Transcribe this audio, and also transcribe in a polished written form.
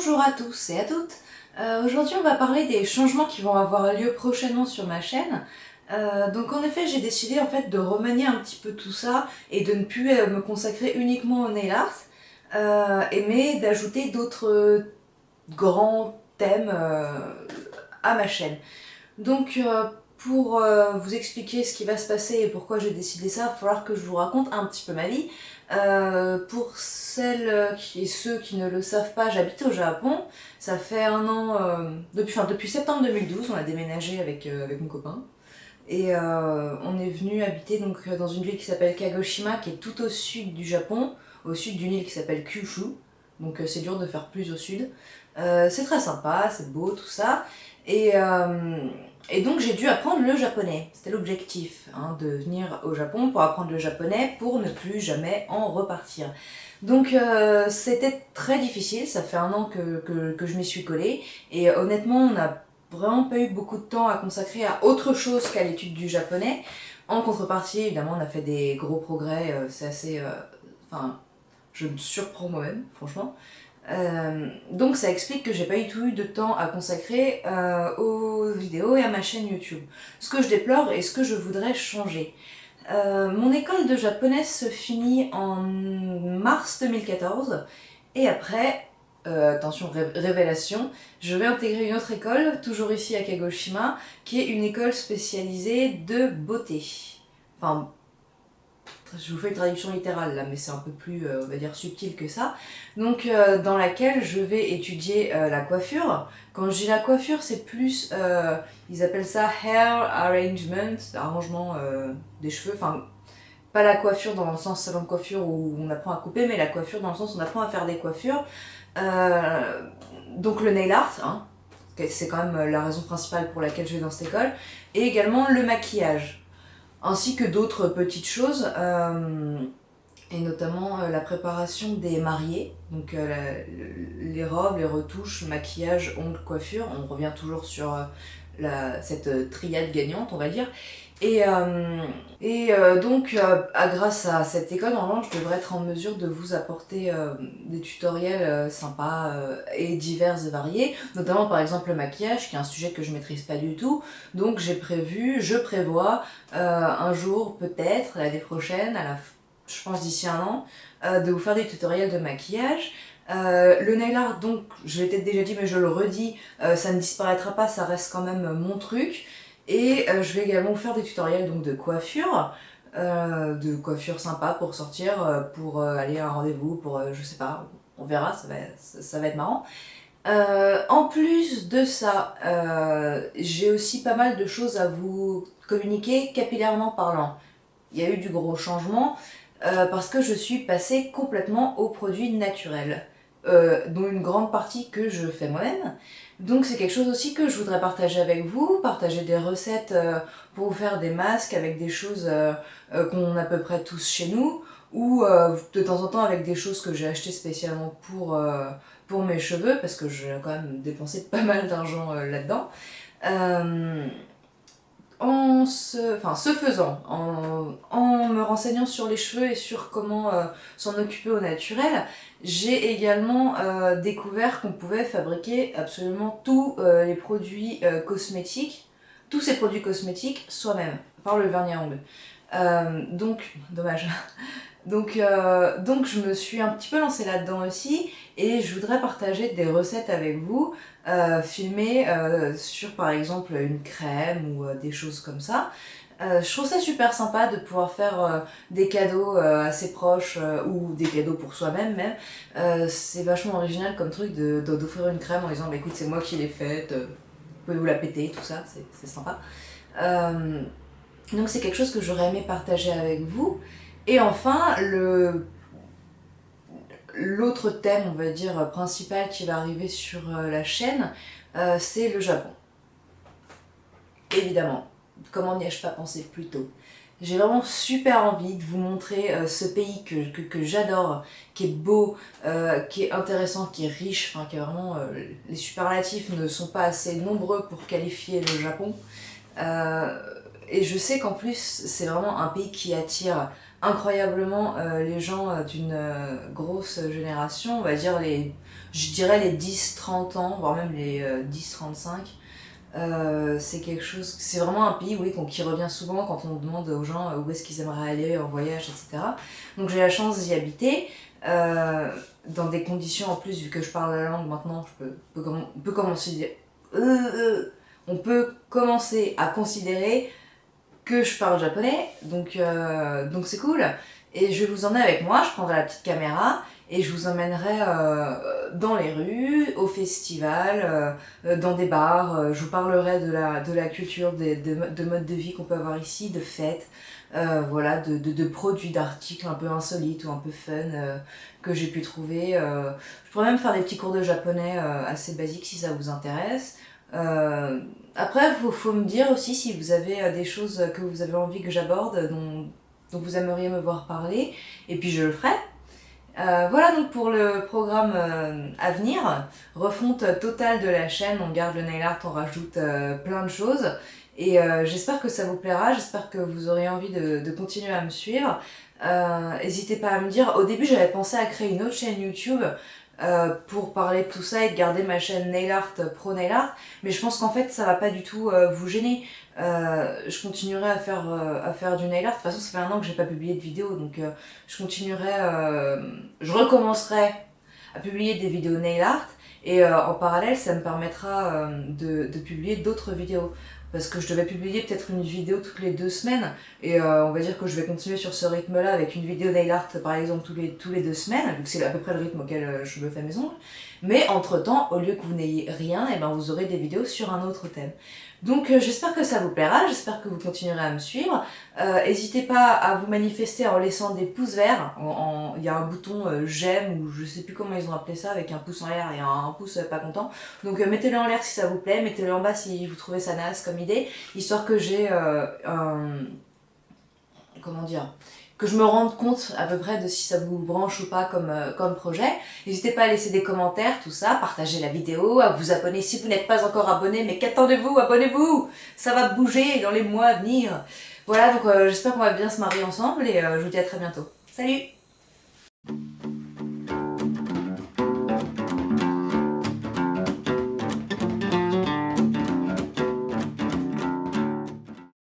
Bonjour à tous et à toutes. Aujourd'hui on va parler des changements qui vont avoir lieu prochainement sur ma chaîne. Donc en effet j'ai décidé en fait de remanier un petit peu tout ça et de ne plus me consacrer uniquement au nail art, mais d'ajouter d'autres grands thèmes à ma chaîne. Donc pour vous expliquer ce qui va se passer et pourquoi j'ai décidé ça, il va falloir que je vous raconte un petit peu ma vie. Pour celles et ceux qui ne le savent pas, j'habite au Japon. Ça fait un an, depuis septembre 2012, on a déménagé avec mon copain. Et on est venu habiter donc, dans une ville qui s'appelle Kagoshima, qui est tout au sud du Japon, au sud d'une île qui s'appelle Kyushu. Donc c'est dur de faire plus au sud. C'est très sympa, c'est beau, tout ça. Et, euh, et donc j'ai dû apprendre le japonais. C'était l'objectif, hein, de venir au Japon pour apprendre le japonais pour ne plus jamais en repartir. Donc c'était très difficile, ça fait un an que je m'y suis collée. Et honnêtement, on n'a vraiment pas eu beaucoup de temps à consacrer à autre chose qu'à l'étude du japonais. En contrepartie, évidemment, on a fait des gros progrès, c'est assez... Enfin, je me surprends moi-même, franchement. Donc ça explique que j'ai pas du tout eu de temps à consacrer aux vidéos et à ma chaîne YouTube. Ce que je déplore et ce que je voudrais changer. Mon école de japonais se finit en mars 2014 et après, attention révélation, je vais intégrer une autre école, toujours ici à Kagoshima, qui est une école spécialisée de beauté. Enfin, je vous fais une traduction littérale là, mais c'est un peu plus, on va dire, subtil que ça. Donc, dans laquelle je vais étudier la coiffure. Quand je dis la coiffure, c'est plus, ils appellent ça hair arrangement, arrangement des cheveux. Enfin, pas la coiffure dans le sens salon de coiffure où on apprend à couper, mais la coiffure dans le sens où on apprend à faire des coiffures. Donc le nail art, hein, c'est quand même la raison principale pour laquelle je vais dans cette école, et également le maquillage ainsi que d'autres petites choses, et notamment la préparation des mariés, donc les robes, les retouches, maquillage, ongles, coiffure. On revient toujours sur cette triade gagnante, on va dire. Donc, grâce à cette école, normalement, je devrais être en mesure de vous apporter des tutoriels sympas et divers et variés, notamment par exemple le maquillage, qui est un sujet que je maîtrise pas du tout. Donc, je prévois un jour, peut-être l'année prochaine, je pense d'ici un an, de vous faire des tutoriels de maquillage. Le nail art, donc, je l'ai peut-être déjà dit, mais je le redis, ça ne disparaîtra pas, ça reste quand même mon truc. Et je vais également faire des tutoriels donc, de coiffure sympa pour sortir, pour aller à un rendez-vous, pour je sais pas, on verra, ça va être marrant. En plus de ça, j'ai aussi pas mal de choses à vous communiquer capillairement parlant. Il y a eu du gros changement parce que je suis passée complètement aux produits naturels, dont une grande partie que je fais moi-même. Donc c'est quelque chose aussi que je voudrais partager avec vous, partager des recettes pour vous faire des masques avec des choses qu'on a à peu près tous chez nous, ou de temps en temps avec des choses que j'ai achetées spécialement pour mes cheveux, parce que j'ai quand même dépensé pas mal d'argent là-dedans. Euh, ce faisant, en me renseignant sur les cheveux et sur comment s'en occuper au naturel, j'ai également découvert qu'on pouvait fabriquer absolument tous les produits cosmétiques, tous ces produits cosmétiques soi-même, par le vernis à ongles. Donc, dommage. Donc je me suis un petit peu lancée là-dedans aussi et je voudrais partager des recettes avec vous, filmées sur par exemple une crème ou des choses comme ça. Je trouve ça super sympa de pouvoir faire des cadeaux assez proches ou des cadeaux pour soi-même même. C'est vachement original comme truc d'offrir une crème en disant bah, écoute c'est moi qui l'ai faite, vous pouvez vous la péter, tout ça, c'est sympa. Euh, donc c'est quelque chose que j'aurais aimé partager avec vous. Et enfin, l'autre thème, on va dire, principal qui va arriver sur la chaîne, c'est le Japon. Évidemment, comment n'y ai-je pas pensé plus tôt? J'ai vraiment super envie de vous montrer ce pays que j'adore, qui est beau, qui est intéressant, qui est riche, enfin qui est vraiment... les superlatifs ne sont pas assez nombreux pour qualifier le Japon. Euh, et je sais qu'en plus, c'est vraiment un pays qui attire incroyablement les gens d'une grosse génération, on va dire je dirais les 10-30 ans, voire même les 10-35. C'est quelque chose, c'est vraiment un pays oui, qui revient souvent quand on demande aux gens où est-ce qu'ils aimeraient aller en voyage, etc. Donc j'ai la chance d'y habiter, dans des conditions en plus, vu que je parle la langue maintenant, on peut commencer, on peut commencer à considérer que je parle japonais, donc c'est cool. Et je vais vous emmener avec moi, je prendrai la petite caméra et je vous emmènerai dans les rues, au festival, dans des bars. Je vous parlerai de la culture, de modes de vie qu'on peut avoir ici, de fêtes, voilà, de produits, d'articles un peu insolites ou un peu fun que j'ai pu trouver. Je pourrais même faire des petits cours de japonais assez basiques si ça vous intéresse. Après, faut me dire aussi si vous avez des choses que vous avez envie que j'aborde, dont vous aimeriez me voir parler, et puis je le ferai. Voilà donc pour le programme à venir. Refonte totale de la chaîne, on garde le nail art, on rajoute plein de choses. Et j'espère que ça vous plaira, j'espère que vous aurez envie de continuer à me suivre. N'hésitez pas à me dire, au début j'avais pensé à créer une autre chaîne YouTube pour parler de tout ça et de garder ma chaîne Nail Art Pro Nail Art, mais je pense qu'en fait ça va pas du tout vous gêner. Je continuerai à faire du nail art. De toute façon, ça fait un an que j'ai pas publié de vidéo, donc je continuerai, je recommencerai à publier des vidéos nail art et en parallèle, ça me permettra de publier d'autres vidéos. Parce que je devais publier peut-être une vidéo toutes les 2 semaines et on va dire que je vais continuer sur ce rythme-là avec une vidéo nail art par exemple tous les 2 semaines, vu que c'est à peu près le rythme auquel je me fais mes ongles. Mais entre-temps, au lieu que vous n'ayez rien, et ben vous aurez des vidéos sur un autre thème. Donc j'espère que ça vous plaira, j'espère que vous continuerez à me suivre. N'hésitez pas à vous manifester en laissant des pouces verts. Il y a un bouton j'aime ou je sais plus comment ils ont appelé ça, avec un pouce en l'air et un pouce pas content. Donc mettez-le en l'air si ça vous plaît, mettez-le en bas si vous trouvez ça naze comme idée, histoire que j'ai comment dire, que je me rende compte à peu près de si ça vous branche ou pas comme projet. N'hésitez pas à laisser des commentaires, tout ça, partagez la vidéo, à vous abonner si vous n'êtes pas encore abonné, mais qu'attendez-vous, abonnez-vous, ça va bouger dans les mois à venir. Voilà, donc j'espère qu'on va bien se marier ensemble et je vous dis à très bientôt. Salut!